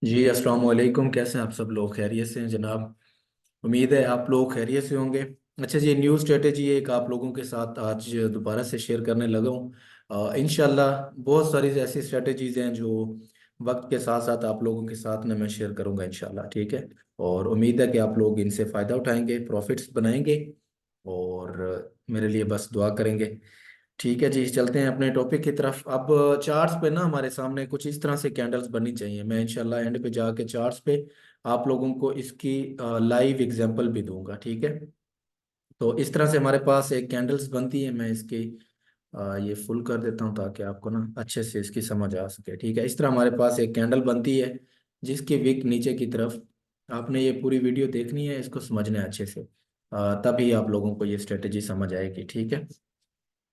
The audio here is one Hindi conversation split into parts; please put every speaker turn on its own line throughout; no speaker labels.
जी अस्सलाम वालेकुम। कैसे हैं आप सब लोग? खैरियत से हैं जनाब? उम्मीद है आप लोग खैरियत से होंगे। अच्छा जी, न्यू स्ट्रेटेजी एक आप लोगों के साथ आज दोबारा से शेयर करने लगा हूँ। इंशाल्लाह बहुत सारी ऐसी स्ट्रेटेजीज हैं जो वक्त के साथ साथ आप लोगों के साथ में मैं शेयर करूंगा इंशाल्लाह। ठीक है। और उम्मीद है कि आप लोग इनसे फ़ायदा उठाएंगे, प्रॉफिट्स बनाएंगे और मेरे लिए बस दुआ करेंगे। ठीक है जी, चलते हैं अपने टॉपिक की तरफ। अब चार्ट्स पे ना हमारे सामने कुछ इस तरह से कैंडल्स बननी चाहिए। मैं इंशाल्लाह एंड पे जाके चार्ट्स पे आप लोगों को इसकी लाइव एग्जांपल भी दूंगा। ठीक है। तो इस तरह से हमारे पास एक कैंडल्स बनती है। मैं इसकी ये फुल कर देता हूँ ताकि आपको ना अच्छे से इसकी समझ आ सके। ठीक है। इस तरह हमारे पास एक कैंडल बनती है जिसकी विक नीचे की तरफ। आपने ये पूरी वीडियो देखनी है, इसको समझना है अच्छे से, तभी आप लोगों को ये स्ट्रेटेजी समझ आएगी। ठीक है।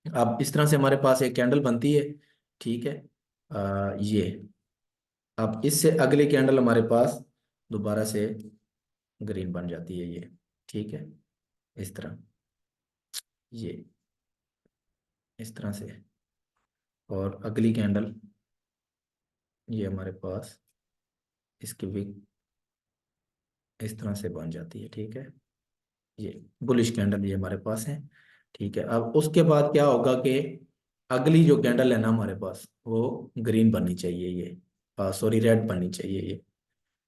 अब इस तरह से हमारे पास एक कैंडल बनती है। ठीक है। ये अब इससे अगली कैंडल हमारे पास दोबारा से ग्रीन बन जाती है ये। ठीक है। इस तरह, ये इस तरह से। और अगली कैंडल ये हमारे पास इसकी विक इस तरह से बन जाती है। ठीक है। ये बुलिश कैंडल ये हमारे पास है। ठीक है। अब उसके बाद क्या होगा कि अगली जो कैंडल है ना हमारे पास वो ग्रीन बननी चाहिए ये, सॉरी रेड बननी चाहिए ये।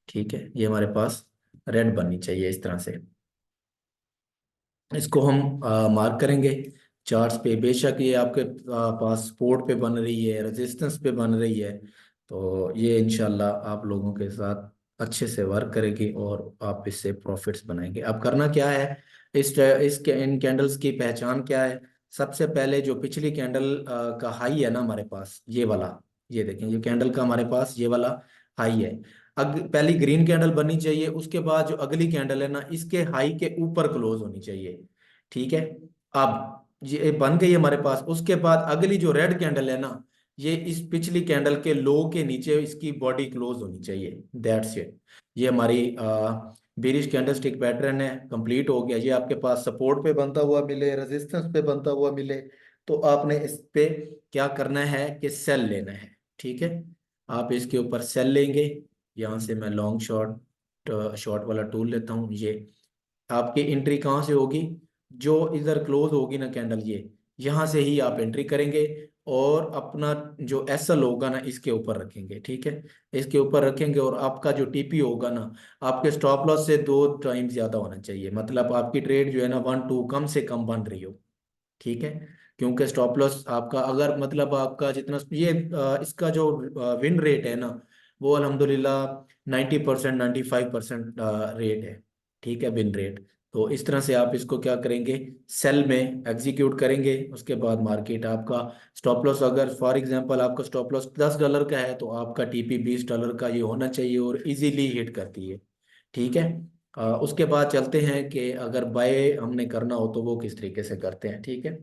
ठीक है। ये हमारे पास रेड बननी चाहिए इस तरह से। इसको हम मार्क करेंगे चार्ट्स पे। बेशक ये आपके पास सपोर्ट पे बन रही है, रेजिस्टेंस पे बन रही है, तो ये इंशाल्लाह आप लोगों के साथ अच्छे से वर्क करेगी और आप इससे प्रॉफिट्स बनाएंगे। अब करना क्या है, इसके इन कैंडल्स की पहचान क्या है? सबसे पहले जो पिछली कैंडल का हाई है ना हमारे पास, ये वाला, ये देखें, ये कैंडल का हमारे पास ये वाला हाई है। पहली ग्रीन कैंडल बननी चाहिए, उसके बाद जो अगली कैंडल है ना इसके हाई के ऊपर क्लोज होनी चाहिए। ठीक है। अब ये बन गई हमारे पास। उसके बाद अगली जो रेड कैंडल है ना, ये इस पिछली कैंडल के लो के नीचे इसकी बॉडी क्लोज होनी चाहिए। That's it. ये हमारी बेरिश कैंडलस्टिक पैटर्न है, कंप्लीट हो गया। ये आपके पास सपोर्ट पे बनता हुआ मिले, रेजिस्टेंस पे बनता हुआ मिले, तो आपने इस पे क्या करना है कि सेल लेना है। ठीक है। आप इसके ऊपर सेल लेंगे। यहाँ से मैं लॉन्ग शॉर्ट शॉर्ट वाला टूल लेता हूँ। ये आपकी एंट्री कहाँ से होगी? जो इधर क्लोज होगी ना कैंडल, ये यहाँ से ही आप एंट्री करेंगे और अपना जो एसएल होगा ना इसके ऊपर रखेंगे। ठीक है। इसके ऊपर रखेंगे और आपका जो टीपी होगा ना आपके स्टॉप लॉस से 2 टाइम ज्यादा होना चाहिए। मतलब आपकी ट्रेड जो है ना 1-2 कम से कम बन रही हो। ठीक है। क्योंकि स्टॉप लॉस आपका अगर मतलब आपका जितना ये इसका जो विन रेट है ना वो अल्हम्दुलिल्लाह 90%, 95% रेट है। ठीक है, विन रेट। तो इस तरह से आप इसको क्या करेंगे, सेल में एग्जीक्यूट करेंगे। उसके बाद मार्केट आपका स्टॉप लॉस, अगर फॉर एग्जांपल आपका स्टॉप लॉस $10 का है तो आपका टीपी $20 का ये होना चाहिए और इजीली हिट करती है। ठीक है। उसके बाद चलते हैं कि अगर बाय हमने करना हो तो वो किस तरीके से करते हैं। ठीक है।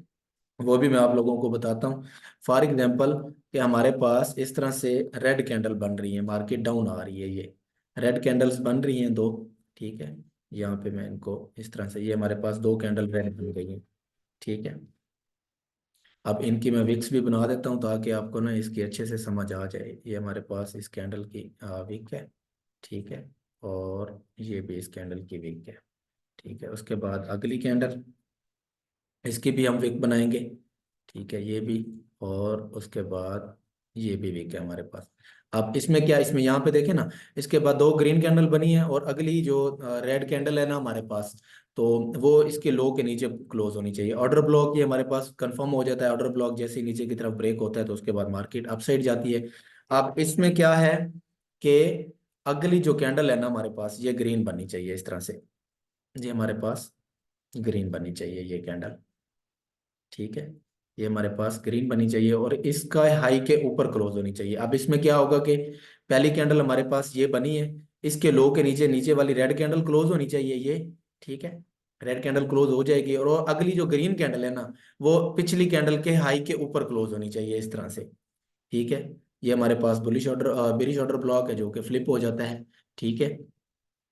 वो भी मैं आप लोगों को बताता हूँ। फॉर एग्जांपल कि हमारे पास इस तरह से रेड कैंडल बन रही है, मार्केट डाउन आ रही है, ये रेड कैंडल्स बन रही हैं 2। ठीक है। यहाँ पे मैं इनको इस तरह से, ये हमारे पास 2 कैंडल रेड बन गई हैं। ठीक है। अब इनकी मैं विक्स भी बना देता हूँ ताकि आपको ना इसकी अच्छे से समझ आ जाए। ये हमारे पास इस कैंडल की विक है। ठीक है। और ये भी इस कैंडल की विक है। ठीक है। उसके बाद अगली कैंडल, इसकी भी हम विक बनाएंगे। ठीक है, ये भी। और उसके बाद ये भी वीक है हमारे पास। अब इसमें क्या, इसमें यहाँ पे देखें ना, इसके बाद 2 ग्रीन कैंडल बनी है और अगली जो रेड कैंडल है ना हमारे पास, तो वो इसके लो के नीचे क्लोज होनी चाहिए। ऑर्डर ब्लॉक ये हमारे पास कंफर्म हो जाता है। ऑर्डर ब्लॉक जैसे ही नीचे की तरफ ब्रेक होता है तो उसके बाद मार्केट अपसाइड जाती है। अब इसमें क्या है कि अगली जो कैंडल है ना हमारे पास ये ग्रीन बननी चाहिए इस तरह से। ये हमारे पास ग्रीन बननी चाहिए ये कैंडल। ठीक है। ये हमारे पास ग्रीन बनी चाहिए और इसका हाई के ऊपर क्लोज होनी चाहिए। अब इसमें क्या होगा कि पहली कैंडल हमारे पास ये बनी है, इसके लो के नीचे नीचे वाली रेड कैंडल क्लोज होनी चाहिए ये। ठीक है। रेड कैंडल क्लोज हो जाएगी और वो अगली जो ग्रीन कैंडल है ना वो पिछली कैंडल के हाई के ऊपर क्लोज होनी चाहिए इस तरह से। ठीक है। ये हमारे पास bullish order bearish order block है जो कि फ्लिप हो जाता है। ठीक है।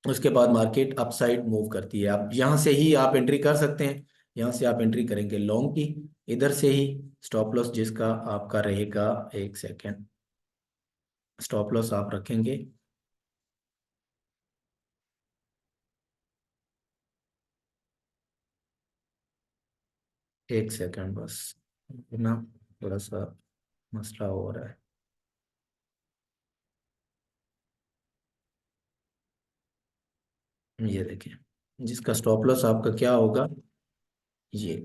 उसके बाद मार्केट अपसाइड मूव करती है। अब यहाँ से ही आप एंट्री कर सकते हैं। यहाँ से आप एंट्री करेंगे लॉन्ग की, इधर से ही। स्टॉप लॉस जिसका आपका रहेगा, एक सेकेंड, स्टॉप लॉस आप रखेंगे एक सेकंड बस, ना थोड़ा सा मसला हो रहा है। ये देखिए, जिसका स्टॉप लॉस आपका क्या होगा, ये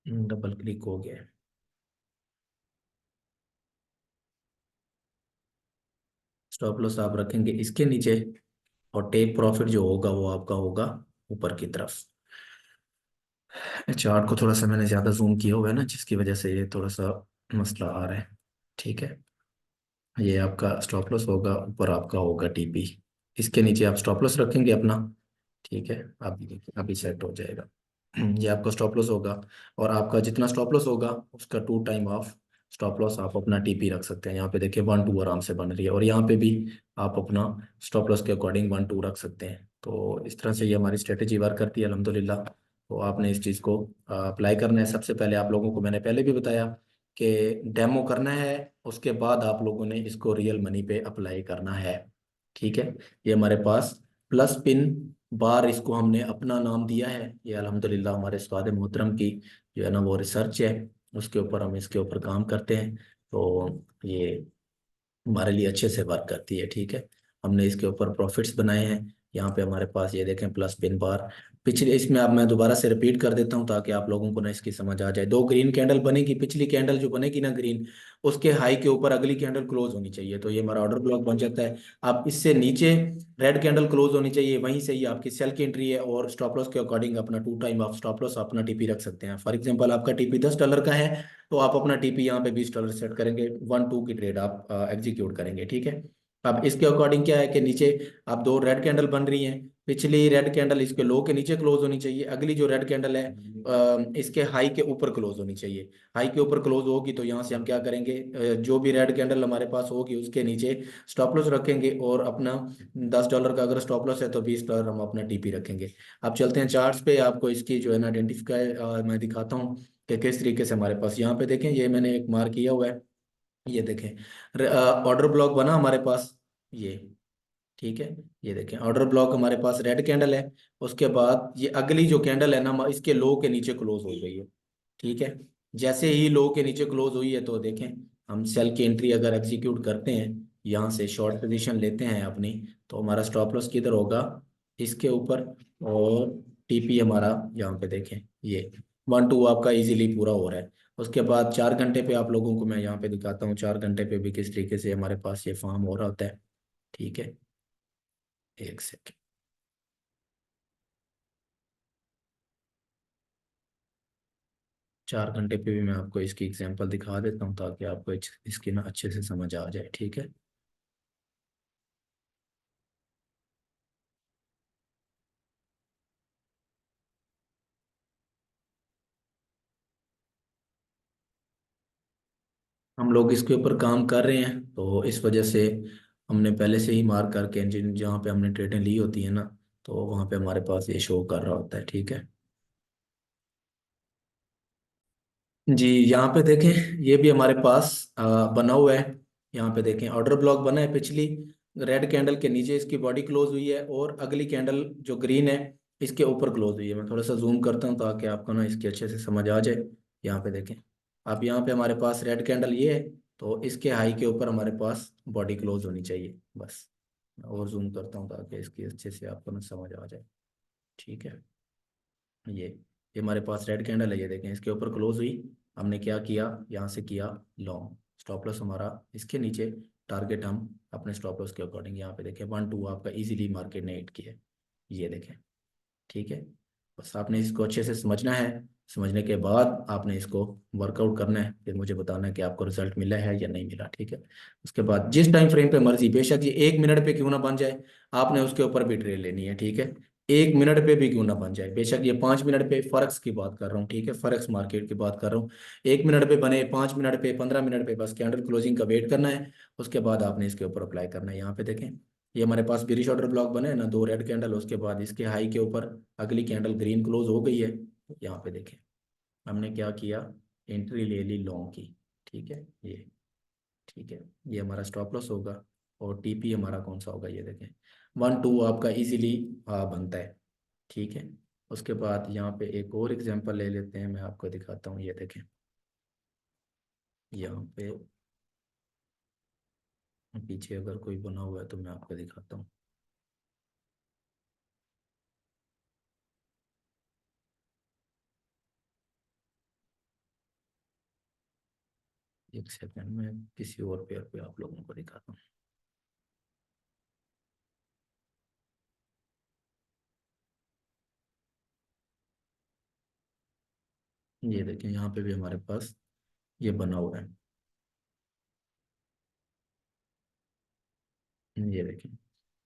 डबल क्लिक हो गया है। स्टॉप लॉस आप रखेंगे इसके नीचे, और टेक प्रॉफिट जो होगा वो आपका होगा ऊपर की तरफ। चार्ट को थोड़ा सा मैंने ज़्यादा जूम किया हुआ है ना, जिसकी वजह से ये थोड़ा सा मसला आ रहा है। ठीक है, ये आपका स्टॉप लॉस होगा, ऊपर आपका होगा टीपी। इसके नीचे आप स्टॉप लॉस रखेंगे अपना। ठीक है, अभी देखिए अभी सेट हो जाएगा। ये आपका स्टॉप लॉस होगा, और आपका जितना स्टॉप लॉस होगा उसका 2 टाइम ऑफ स्टॉप लॉस आप अपना टीपी रख सकते हैं। यहाँ पे देखिए 1 2 आराम से बन रही है, और यहाँ पे भी आप अपना स्टॉप लॉस के अकॉर्डिंग 1 2 रख सकते हैं। तो इस तरह से ये हमारी स्ट्रेटेजी वर्क करती है अल्हम्दुलिल्लाह। तो आपने इस चीज़ को अप्लाई करना है। सबसे पहले आप लोगों को मैंने पहले भी बताया कि डेमो करना है, उसके बाद आप लोगों ने इसको रियल मनी पे अप्लाई करना है। ठीक है, ये हमारे पास प्लस पिन बार, इसको हमने अपना नाम दिया है। ये अल्हम्दुलिल्लाह हमारे उस्ताद मोहतरम की जो है ना वो रिसर्च है, उसके ऊपर हम इसके ऊपर काम करते हैं। तो ये हमारे लिए अच्छे से वर्क करती है। ठीक है, हमने इसके ऊपर प्रॉफिट्स बनाए हैं। यहाँ पे हमारे पास ये देखें प्लस पिन बार। पिछले इसमें अब मैं दोबारा से रिपीट कर देता हूँ ताकि आप लोगों को ना इसकी समझ आ जाए। 2 ग्रीन कैंडल बनेगी, पिछली कैंडल जो बनेगी ना ग्रीन, उसके हाई के ऊपर अगली कैंडल क्लोज होनी चाहिए, तो ये हमारा ऑर्डर ब्लॉक बन जाता है। अब इससे नीचे रेड कैंडल क्लोज होनी चाहिए, वहीं से ही आपकी सेल की एंट्री है, और स्टॉप लॉस के अकॉर्डिंग अपना 2 टाइम आप स्टॉप लॉस अपना टीपी रख सकते हैं। फॉर एग्जांपल आपका टीपी $10 का है, तो आप अपना टीपी यहाँ पे $20 सेट करेंगे, 1 2 की ट्रेड आप एग्जीक्यूट करेंगे। ठीक है, अब इसके अकॉर्डिंग क्या है कि नीचे आप 2 रेड कैंडल बन रही हैं, पिछली रेड कैंडल इसके लो के नीचे क्लोज होनी चाहिए, अगली जो रेड कैंडल है इसके हाई के ऊपर क्लोज होनी चाहिए। हाई के ऊपर क्लोज होगी तो यहाँ से हम क्या करेंगे, जो भी रेड कैंडल हमारे पास होगी उसके नीचे स्टॉप लॉस रखेंगे, और अपना $10 का अगर स्टॉप लॉस है तो $20 हम अपना टीपी रखेंगे। अब चलते हैं चार्ट्स पे, आपको इसकी जो है ना आइडेंटिफाई मैं दिखाता हूँ कि किस तरीके से हमारे पास। यहाँ पे देखें, ये मैंने एक मार्क किया हुआ है, ये देखें ऑर्डर ब्लॉक बना हमारे पास, ये। ठीक है, ये देखें ऑर्डर ब्लॉक हमारे पास रेड कैंडल है, उसके बाद ये अगली जो कैंडल है ना इसके लो के नीचे क्लोज हो गई है। ठीक है, जैसे ही लो के नीचे क्लोज हुई है तो देखें, हम सेल की एंट्री अगर एग्जीक्यूट करते हैं, यहाँ से शॉर्ट पोजीशन लेते हैं अपनी, तो हमारा स्टॉप लॉस किधर होगा, इसके ऊपर, और टीपी हमारा यहाँ पे देखें, ये 1 2 आपका इजीली पूरा हो रहा है। उसके बाद 4 घंटे पे आप लोगों को मैं यहाँ पे दिखाता हूँ, 4 घंटे पे भी किस तरीके से हमारे पास ये फॉर्म हो रहा होता है। ठीक है, एक सेकेंड। 4 घंटे पे भी मैं आपको इसकी एग्जांपल दिखा देता हूँ ताकि आपको इसकी ना अच्छे से समझ आ जाए। ठीक है, हम लोग इसके ऊपर काम कर रहे हैं, तो इस वजह से हमने पहले से ही मार्क करके जिन जहाँ पे हमने ट्रेडें ली होती है ना, तो वहाँ पे हमारे पास ये शो कर रहा होता है। ठीक है जी, यहाँ पे देखें, ये भी हमारे पास बना हुआ है। यहाँ पे देखें ऑर्डर ब्लॉक बना है, पिछली रेड कैंडल के नीचे इसकी बॉडी क्लोज हुई है, और अगली कैंडल जो ग्रीन है इसके ऊपर क्लोज हुई है। मैं थोड़ा सा जूम करता हूँ ताकि आपको ना इसकी अच्छे से समझ आ जाए। यहाँ पे देखें, अब यहाँ पे हमारे पास रेड कैंडल ये है, तो इसके हाई के ऊपर हमारे पास बॉडी क्लोज होनी चाहिए बस। मैं और जूम करता हूँ ताकि इसकी अच्छे से आपको ना समझ आ जाए। ठीक है, ये हमारे पास रेड कैंडल है, ये देखें इसके ऊपर क्लोज हुई, हमने क्या किया, यहाँ से किया लॉन्ग, स्टॉप लॉस हमारा इसके नीचे, टारगेट हम अपने स्टॉप लॉस के अकॉर्डिंग यहाँ पे देखें 1 2 आपका इजीली मार्केट ने हिट किया है, ये देखें। ठीक है, बस आपने इसको अच्छे से समझना है। समझने के बाद आपने इसको वर्कआउट करना है, फिर मुझे बताना है कि आपको रिजल्ट मिला है या नहीं मिला। ठीक है, उसके बाद जिस टाइम फ्रेम पे मर्जी, बेशक ये 1 मिनट पे क्यों ना बन जाए, आपने उसके ऊपर भी ट्रेड लेनी है। ठीक है, 1 मिनट पे भी क्यों ना बन जाए, बेशक ये 5 मिनट पे, फॉरेक्स की बात कर रहा हूँ। ठीक है, फॉरेक्स मार्केट की बात कर रहा हूँ। 1 मिनट पे बने, 5 मिनट पे, 15 मिनट पे, बस कैंडल क्लोजिंग का वेट करना है। उसके बाद आपने इसके ऊपर अप्लाई करना है। यहाँ पे देखें, ये हमारे पास बिरिश ऑर्डर ब्लॉक बने हैं ना, 2 रेड कैंडल, उसके बाद इसके हाई के ऊपर अगली कैंडल ग्रीन क्लोज हो गई है। यहाँ पे देखें, हमने क्या किया, एंट्री ले ली लॉन्ग की। ठीक है, ये ठीक है, ये हमारा स्टॉप लॉस होगा। और टीपी हमारा कौन सा होगा, ये देखें 1 2 आपका इजीली बनता है। ठीक है। उसके बाद यहाँ पे एक और एग्जांपल ले लेते हैं, मैं आपको दिखाता हूँ, ये देखें यहाँ पे पीछे अगर कोई बना हुआ है तो मैं आपको दिखाता हूँ। एक सेकंड में किसी और पेयर पे आप लोगों को दिखाता हूँ। ये देखें यहाँ पे भी हमारे पास ये बना हुआ है। ये देखें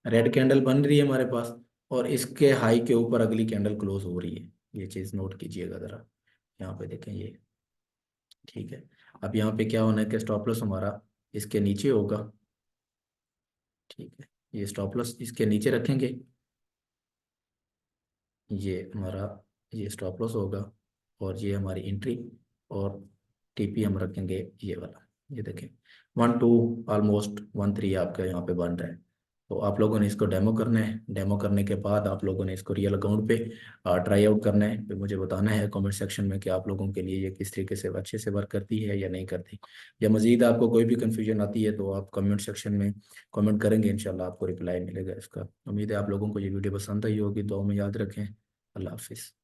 रेड कैंडल बन रही है हमारे पास, और इसके हाई के ऊपर अगली कैंडल क्लोज हो रही है। ये चीज़ नोट कीजिएगा ज़रा, यहाँ पे देखें ये। ठीक है। अब यहाँ पे क्या होना है कि स्टॉप लॉस हमारा इसके नीचे होगा। ठीक है। ये स्टॉप लॉस इसके नीचे रखेंगे, ये हमारा ये स्टॉप लॉस होगा, और ये हमारी एंट्री, और टीपी हम रखेंगे ये वाला। ये देखें 1 2 ऑलमोस्ट 1 3 आपका यहाँ पे बन रहा है। तो आप लोगों ने इसको डेमो करना है, डेमो करने के बाद आप लोगों ने इसको रियल अकाउंट पे ट्राई आउट करना है, फिर मुझे बताना है कमेंट सेक्शन में कि आप लोगों के लिए ये किस तरीके से अच्छे से वर्क करती है या नहीं करती। या मज़ीद आपको कोई भी कन्फ्यूजन आती है तो आप कमेंट सेक्शन में कमेंट करेंगे, इंशाल्लाह आपको रिप्लाई मिलेगा इसका। उम्मीद है आप लोगों को ये वीडियो पसंद आई होगी, तो में याद रखें। अल्लाह हाफिज़।